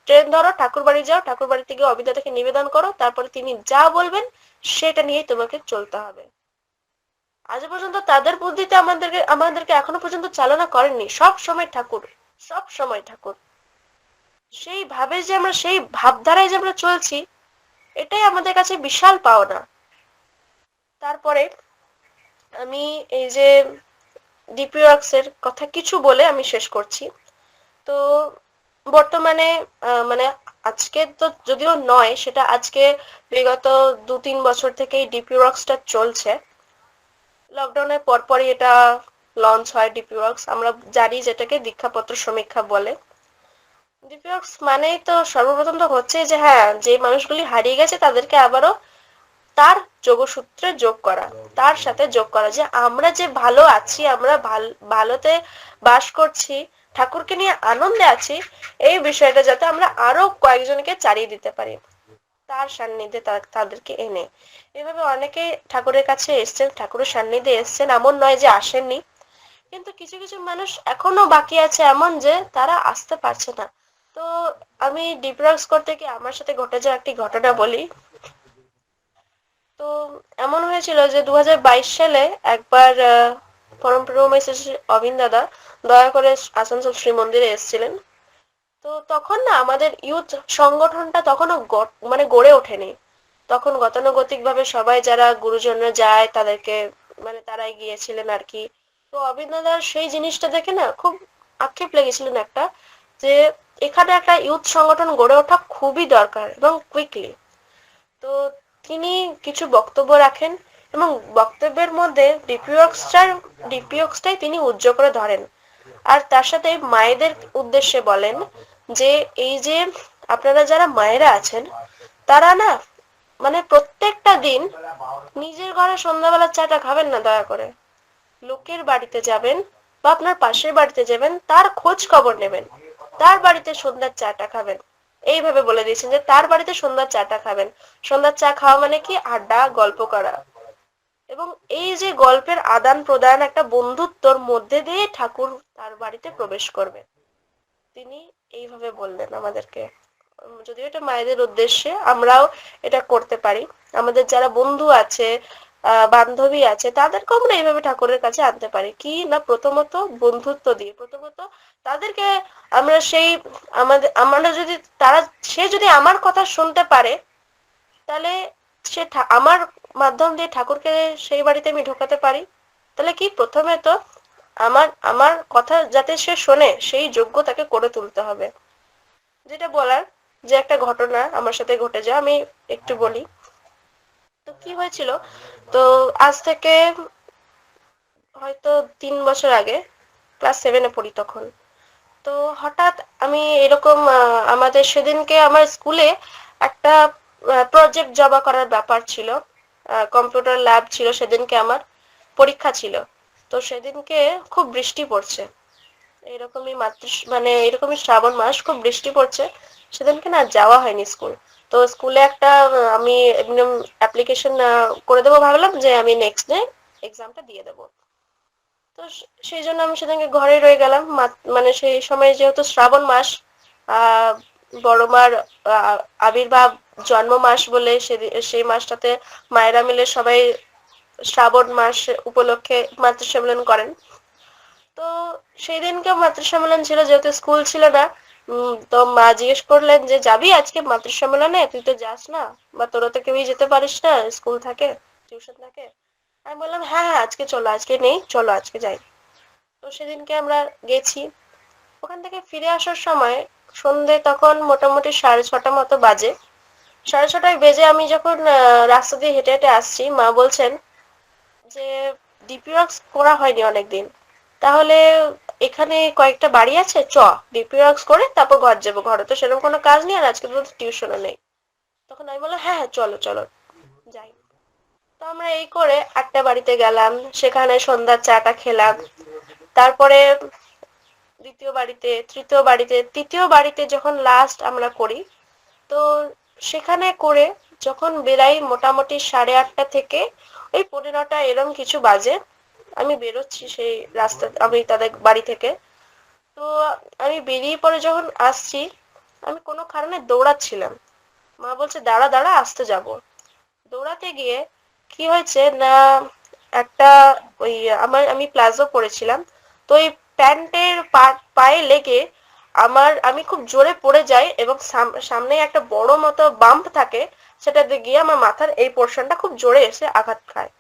Speaker 2: ট্রেন ধরো, ঠাকুর বাড়ি যাও, ঠাকুর বাড়ি থেকে অবিদাতাকে নিবেদন করো, তারপরে তিনি যা বলবেন সেটা নিয়েই তোমাকে চলতে হবে। আজ পর্যন্ত তাদের বুদ্ধিতে আমাদেরকে এখনো পর্যন্ত চালনা করেননি। সব সময় ঠাকুর, সব সময় ঠাকুর। সেই ভাবে যে আমরা, সেই ভাবধারায় যে আমরা চলছি, এটাই আমাদের কাছে বিশাল পাওনা। তারপরে আমি এই যে ডিপি ওয়ার্কস এর কথা কিছু বলে আমি শেষ করছি। তো বর্তমানে মানে আজকে তো যদিও নয়, সেটা আজকে বিগত 2-3 বছর থেকেই ডিপি ওয়ার্কসটা চলছে। লকডাউনের পরপরই এটা লঞ্চ হয় ডিপি ওয়ার্কস। আমরা জানি যেটাকে দীক্ষাপত্র সমীক্ষা বলে। ডিপি ওয়ার্কস মানেই তো সর্বপ্রথম তো হচ্ছে যে হ্যাঁ, যে মানুষগুলি হারিয়ে গেছে তাদেরকে আবারও তার যোগসূত্রে যোগ করা, তার সাথে যোগ করা, যে আমরা যে ভালো আছি, আমরা ভালোতে বাস করছি, ঠাকুরকে নিয়ে আনন্দে আছি, এই বিষয়টা যাতে আমরা আরো কয়েকজনকে চালিয়ে দিতে পারি তার সান্নিধ্যে তাদেরকে এনে। এভাবে অনেকে ঠাকুরের কাছে এসছেন, ঠাকুরের সান্নিধ্যে এসছেন, এমন নয় যে আসেননি, কিন্তু কিছু কিছু মানুষ এখনো বাকি আছে এমন যে তারা আসতে পারছে না। তো আমি ডিপ্রাক্স করতে গিয়ে আমার সাথে ঘটে যাওয়া একটি ঘটনা বলি। তো এমন হয়েছিল যে 2022 সালে একবার পরম প্রেমময় শ্রী শ্রী অবিন দাদা দয়া করে আসানসোল শ্রী মন্দিরে এসেছিলেন। তো তখন না আমাদের ইউথ সংগঠনটা তখনও মানে গড়ে ওঠেনি। তখন গতানুগতিক ভাবে সবাই যারা গুরুজনরা যায় তাদেরকে মানে তারাই গিয়েছিলেন আর কি। তো অবিন দাদার সেই জিনিসটা দেখে না খুব আক্ষেপ লেগেছিলেন একটা, যে এখানে একটা ইউথ সংগঠন গড়ে ওঠা খুবই দরকার এবং কুইকলি। তো তিনি কিছু বক্তব্য রাখেন এবং বক্তব্যের মধ্যে ডিপিওক্সটাই তিনি উজ্জ্বল করে ধরেন। আর তার সাথে মায়েদের উদ্দেশ্যে বলেন যে এই যে আপনারা যারা মায়েরা আছেন, তারা না মানে প্রত্যেকটা দিন নিজের ঘরে সন্ধ্যাবেলা চাটা খাবেন না, দয়া করে লোকের বাড়িতে যাবেন বা আপনার পাশের বাড়িতে যাবেন, তার খোঁজ খবর নেবেন, তার বাড়িতে সন্ধ্যার চাটা খাবেন। এইভাবে বলে দিয়েছেন যে তার বাড়িতে সন্ধ্যার চাটা খাবেন। সন্ধ্যার চা খাওয়া মানে কি আড্ডা গল্প করা, এবং এই যে গল্পের আদান প্রদান, একটা বন্ধুত্বর মধ্যে দিয়ে ঠাকুর তার বাড়িতে প্রবেশ করবে। তিনি এইভাবে বললেন আমাদেরকে। যদিও এটা মায়েদের উদ্দেশ্যে, আমরাও এটা করতে পারি। আমাদের যারা বন্ধু আছে, বান্ধবী আছে, তাদেরকেও আমরা এইভাবে ঠাকুরের কাছে আনতে পারি। কি না, প্রথমত বন্ধুত্ব দিয়ে, প্রথমত তাদেরকে আমরা সেই আমরা যদি তারা সে যদি আমার কথা শুনতে পারে, তাহলে আমার মাধ্যম দিয়ে ঠাকুরকে সেই বাড়িতে আমি ঢোকাতে পারি। তাহলে কি, প্রথমে তো আমার আমার কথা যাতে সে শোনে সেই যোগ্য তাকে করে তুলতে হবে। যেটা বলার, যে একটা ঘটনা আমার সাথে ঘটে যায়, আমি একটু বলি। তো কি হয়েছিল, তো আজ থেকে হয়তো 3 বছর আগে, ক্লাস 7-এ পড়ি তখন। তো হঠাৎ আমি এরকম আমাদের সেদিনকে আমার স্কুলে একটা প্রজেক্ট জমা করার ব্যাপার ছিল, কম্পিউটার ল্যাব ছিল সেদিনকে, আমার পরীক্ষা ছিল। তো সেদিনকে খুব বৃষ্টি পড়ছে, এরকমই মানে এরকমই শ্রাবণ মাস, খুব বৃষ্টি পড়ছে। সেদিনকে না যাওয়া হয়নি স্কুল। তো স্কুলে একটা আমি অ্যাপ্লিকেশন করে দেবো, ভাবলাম যে আমি নেক্সট ডে এক্সামটা দিয়ে দেবো। তো সেই জন্য আমি সেদিনকে ঘরে রয়ে গেলাম। মানে সেই সময় যেহেতু শ্রাবণ মাস, আহ বড় মার আবির্ভাব, জন্ম মাস বলে সেই মাসটাতে মায়েরা মিলে সবাই শ্রাবণ মাস উপলক্ষে মাতৃ সম্মেলন করেন। তো সেই দিনকে মাতৃ সম্মেলন ছিল, যেহেতু স্কুল ছিল না। তো মা জিজ্ঞেস করলেন যে যাবি আজকে মাতৃ সম্মেলনে, তুই তো যাস না, বা তোরা তো কেউই যেতে পারিস না, স্কুল থাকে, টিউশন থাকে। আমি বললাম হ্যাঁ হ্যাঁ, আজকে চলো, আজকে নেই, চলো আজকে যাই। তো সেদিনকে আমরা গেছি। ওখান থেকে ফিরে আসার সময় সন্ধে তখন মোটামুটি 6:30 মতো বাজে। 6:30 বেজে আমি যখন রাস্তা দিয়ে হেঁটে হেঁটে আসছি, মা বলছেন যে ডিপি ওয়ার্কস করা হয়নি অনেকদিন, তাহলে এখানে কয়েকটা বাড়ি আছে, ডিপি ওয়ার্কস করে তারপর ঘর যাবো, ঘরে তো সেরকম কোনো কাজ নেই, আর আজকে তো টিউশনও নেই। তখন আমি বললাম হ্যাঁ হ্যাঁ, চলো চলো যাই। তো আমরা এই করে একটা বাড়িতে গেলাম, সেখানে সন্ধ্যার চাটা খেলাম। তারপরে দ্বিতীয় বাড়িতে, তৃতীয় বাড়িতে, তৃতীয় বাড়িতে যখন লাস্ট আমরা করি, তো সেখানে করে যখন বেরাই মোটামুটি 8:30 থেকে ওই 9:15 এরম কিছু বাজে, আমি বেরোচ্ছি সেই রাস্তা, আমি তাদের বাড়ি থেকে। তো আমি বেরিয়ে পরে যখন আসছি, আমি কোনো কারণে দৌড়াচ্ছিলাম। মা বলছে দাঁড়া দাঁড়া, আসতে যাব। দৌড়াতে গিয়ে কি হয়েছে না, একটা ওই আমি প্লাজো পরেছিলাম, তো ওই প্যান্টের পায়ে লেগে আমি খুব জোরে পড়ে যাই, এবং সামনে একটা বড় মতো বাম্প থাকে, সেটাতে গিয়ে আমার মাথার এই পোর্শনটা খুব জোরে এসে আঘাত খায়।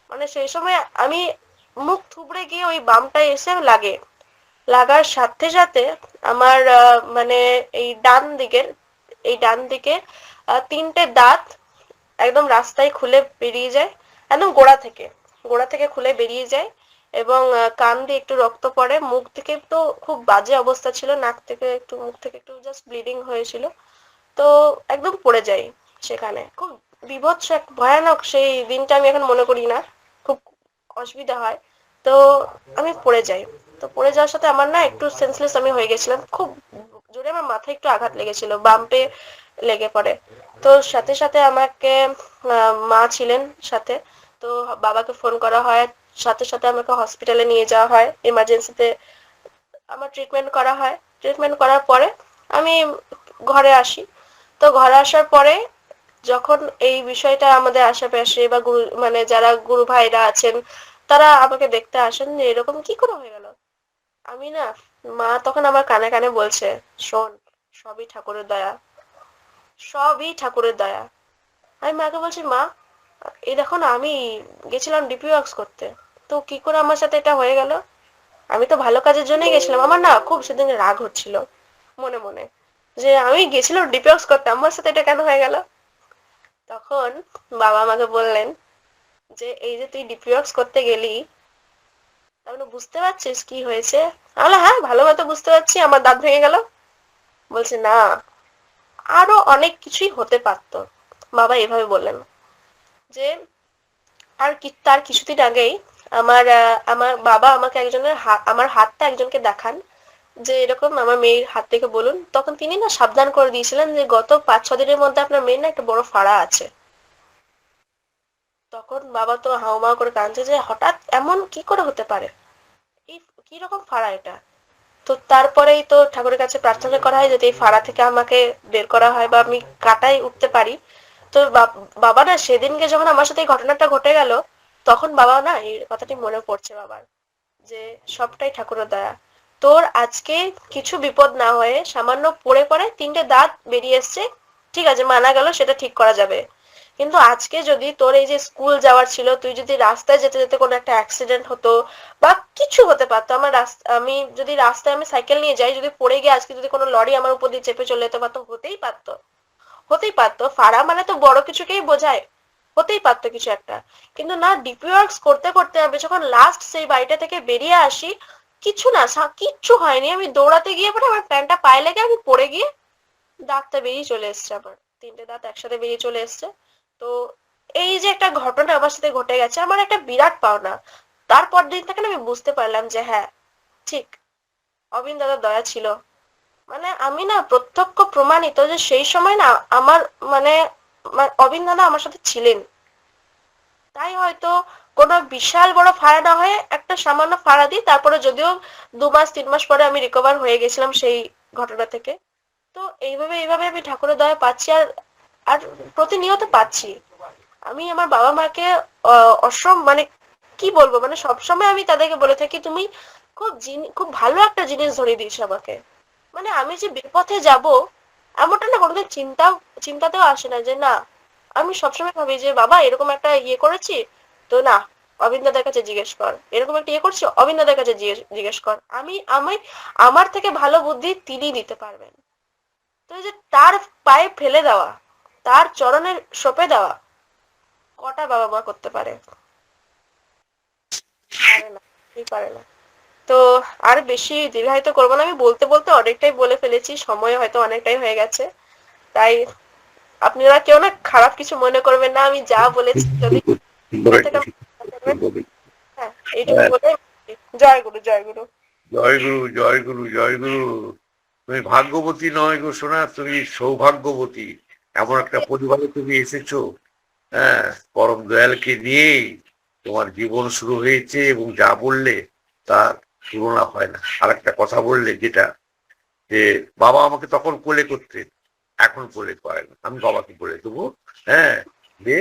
Speaker 2: মানে সেই সময় আমি মুখ থুবড়ে গিয়ে ওই বাম্পটা এসে লাগে। লাগার সাথে সাথে আমার মানে এই ডান দিকে 3টে দাঁত একদম রাস্তায় খুলে বেরিয়ে যায়, একদম গোড়া থেকে খুলে বেরিয়ে যায়। এবং কান দিয়ে একটু রক্ত পড়ে, মুখ থেকে তো খুব বাজে অবস্থা ছিল, মুখ থেকে একটু জাস্ট ব্লিডিং হয়েছিল। তো একদম পড়ে যাই সেখানে, খুব বীভৎস এক ভয়ানক সেই দিনটা, আমি এখন মনে করি না, খুব অসুবিধা হয়। তো আমি পড়ে যাই। তো পড়ে যাওয়ার সাথে আমার না একটু সেন্সলেস আমি হয়ে গেছিলাম, খুব জোরে আমার মাথায় একটু আঘাত লেগেছিল, বাম্পে লেগে পড়ে। তো সাথে সাথে আমাকে মা ছিলেন সাথে, তো বাবাকে ফোন করা হয়, সাথে সাথে আমাকে হসপিটালে নিয়ে যাওয়া হয়, এমার্জেন্সিতে আমার ট্রিটমেন্ট করা হয়। ট্রিটমেন্ট করার পরে আমি ঘরে আসি। তো ঘরে আসার পরে যখন এই বিষয়টা আমাদের আশেপাশে বা মানে যারা গুরু ভাইরা আছেন, তারা আমাকে দেখতে আসেন যে এরকম কি করে হয়ে গেল। আমি না, মা তখন আমার কানে কানে বলছে, শোন, সবই ঠাকুরের দয়া, সবই ঠাকুরের দয়া। আমি মাকে বলছি, মা এই দেখো না, আমি গেছিলাম ডিপি ওয়ার্কস করতে, তো কি করে আমার সাথে এটা হয়ে গেল? আমি তো ভালো কাজের জন্যই গেছিলাম। আমার না খুব সেদিন রাগ হচ্ছিল মনে মনে, যে আমি গেছিলাম ডিপি ওয়ার্কস করতে, আমার সাথে এটা কেন হয়ে গেল। তখন বাবা আমাকে বললেন যে এই যে তুই ডিপি ওয়ার্কস করতে গেলি, তাহলে বুঝতে পারছিস কি হয়েছে? আমি বললাম, হ্যাঁ ভালো মতো বুঝতে পারছি, আমার দাঁত ভেঙে গেল। বলছে না, আরো অনেক কিছুই হতে পারতো। বাবা এভাবে বললেন যে তার কিছুদিন আগেই আমার বাবা আমাকে আমার হাতটা একজনকে দেখান, যে এরকম আমার মেয়ের হাত থেকে বলুন। তখন তিনি না সাবধান করে দিয়েছিলেন যে গত 5-6 দিনের মধ্যে আপনার মেয়ের না একটা বড় ফাড়া আছে। তখন বাবা তো হাউমাউ করে কাঁদছে যে হঠাৎ এমন কি করে হতে পারে, এই কি রকম ফাড়া এটা। তো তারপরেই তো ঠাকুরের কাছে প্রার্থনা করা হয় যাতে এই ফাড়া থেকে আমাকে বের করা হয় বা আমি কাটাই উঠতে পারি। তো বাবা না সেদিনকে যখন আমার সাথে এই ঘটনাটা ঘটে গেল, তখন বাবা না এই কথাটি মনে পড়ছে বাবার, যে সবটাই ঠাকুরের দয়া। তোর আজকে কিছু বিপদ না হয়ে সামান্য পড়ে পড়ে 3টে দাঁত বেরিয়ে এসছে, ঠিক আছে মানা গেল, সেটা ঠিক করা যাবে। কিন্তু আজকে যদি তোর এই যে স্কুল যাওয়ার ছিল, তুই যদি রাস্তায় যেতে যেতে কোনো একটা অ্যাক্সিডেন্ট হতো বা কিছু হতে পারতো, আমি যদি রাস্তায় আমি সাইকেল নিয়ে যাই, যদি পড়ে গিয়ে আজকে যদি কোনো লরি আমার উপর দিয়ে চেপে চলে যেতে পারতো, হতেই পারতো। ফাড়া মানে তো বড় কিছুকেই বোঝায়, হতেই পারতো কিছু একটা। কিন্তু না, ডিপি ওয়ার্কস করতে করতে আমি যখন লাস্ট সেই বাড়িটা থেকে বেরিয়ে আসি, কিছু না, কিচ্ছু হয়নি। আমি দৌড়াতে গিয়ে পরে আমার প্যান্টটা পায়ে লেগে আমি পড়ে গিয়ে দাঁতটা বেরিয়ে চলে এসছে, আমার 3টে দাঁত একসাথে বেরিয়ে চলে এসছে। তো এই যে একটা ঘটনা আমার সাথে ঘটে গেছে, আমার একটা বিরাট পাওনা। তারপর দিন থেকে না আমি বুঝতে পারলাম যে হ্যাঁ, ঠিক, অবিন দাদার দয়া ছিল। মানে আমি না প্রত্যক্ষ প্রমাণিত যে সেই সময় না আমার মানে অবিন দাদা আমার সাথে ছিলেন, তাই হয়তো কোনো বিশাল বড় ফাড়া না হয়ে একটা সামান্য ফাড়া দিই, তারপরে যদিও 2 মাস 3 মাস পরে আমি রিকভার হয়ে গেছিলাম সেই ঘটনা থেকে। তো এইভাবে আমি ঠাকুরের দয়া পাচ্ছি, আর আর প্রতিনিয়ত পাচ্ছি। আমি আমার বাবা মাকে মানে কি বলবো, মানে সবসময় আমি তাদেরকে বলে থাকি, তুমি খুব ভালো একটা জিনিস ধরিয়ে দিয়েছো আমাকে। মানে আমি যে বিপথে যাব এমনটা না কোনোদিন চিন্তাতেও আসে না, যে না, আমি সবসময় ভাবি যে বাবা এরকম একটা ইয়ে করেছি, তো না, অবিন দাদার কাছে জিজ্ঞেস কর, এরকম একটা ইয়ে করছি, অবিন দাদার কাছে জিজ্ঞেস কর, আমি আমার থেকে ভালো বুদ্ধি তিনি দিতে পারবেন। তো এই যে তার পায়ে ফেলে দেওয়া, তার চরণে সঁপে দেওয়া, কটা বাবা মা করতে পারে? পারে না, পারে না। তো আর বেশি দীর্ঘায়িত করবো না, আমি বলতে বলতে অনেকটাই বলে ফেলেছি, সময় হয়তো অনেকটাই হয়ে গেছে। তাই আপনারা কেউ না খারাপ কিছু মনে করবেন না, আমি যা বলেছি যদি হ্যাঁ, এইটুকু বলে জয় গুরু, জয় গুরু।
Speaker 1: জয় গুরু, জয় গুরু, জয় গুরু। তুমি ভাগ্যবতী নয় গো সোনা, তুমি সৌভাগ্যবতী। এমন একটা পরিবারে তুমি এসেছো, হ্যাঁ, পরম দয়ালকে নিয়েই তোমার জীবন শুরু হয়েছে, এবং যা বললে তার তুলনা হয় না। আর একটা কথা বললে যেটা, যে বাবা আমাকে তখন কোলে করতেন, এখন কোলে করেন, আমি বাবাকে কোলে দেবো, হ্যাঁ, যে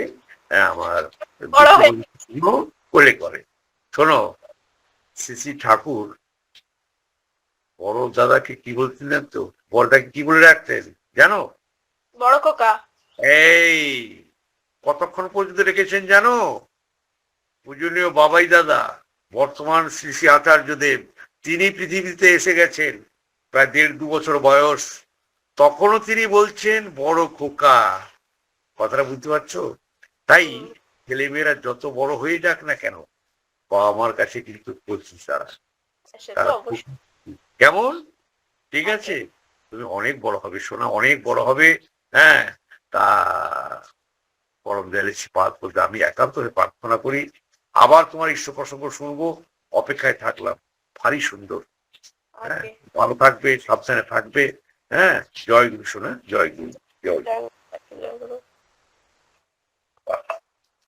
Speaker 1: আমার
Speaker 2: বড় হয়ে
Speaker 1: কোলে করে। শোনো, শ্রী ঠাকুর বড় দাদাকে কি বলছিলেন তো, বড়দাকে কি বলে রাখতেন জানো?
Speaker 2: বড় খোকা।
Speaker 1: এই কতক্ষণ পর্যন্ত রেখেছেন জানো? পূজনীয় বাবাই দাদা, বর্তমান শ্রী শ্রী আচার্যদেব, তিনি পৃথিবীতে এসে গেছেন প্রায় 1.5-2 বছর বয়স, তখনও তিনি বলছেন বড় খোকা। কথাটা বুঝতে পারছো? তাই ছেলেমেয়েরা যত বড় হয়ে যাক না কেন, বাবা মার কাছে কিন্তু বলছিস তারা,
Speaker 2: সে তো
Speaker 1: তারা
Speaker 2: অবশ্যই।
Speaker 1: কেমন, ঠিক আছে, তুমি অনেক বড় হবে সোনা, অনেক বড় হবে। হ্যাঁ, তা পরম দয়ালের পাদ বলতে আমি একান্ত প্রার্থনা করি, আবার তোমার ঈশ্বর প্রসঙ্গ শুনবো, অপেক্ষায় থাকলাম। ভারী সুন্দর। হ্যাঁ, ভালো থাকবে, সাবধানে থাকবে। হ্যাঁ, জয় গুরু সোনা, জয় গুরু, জয়।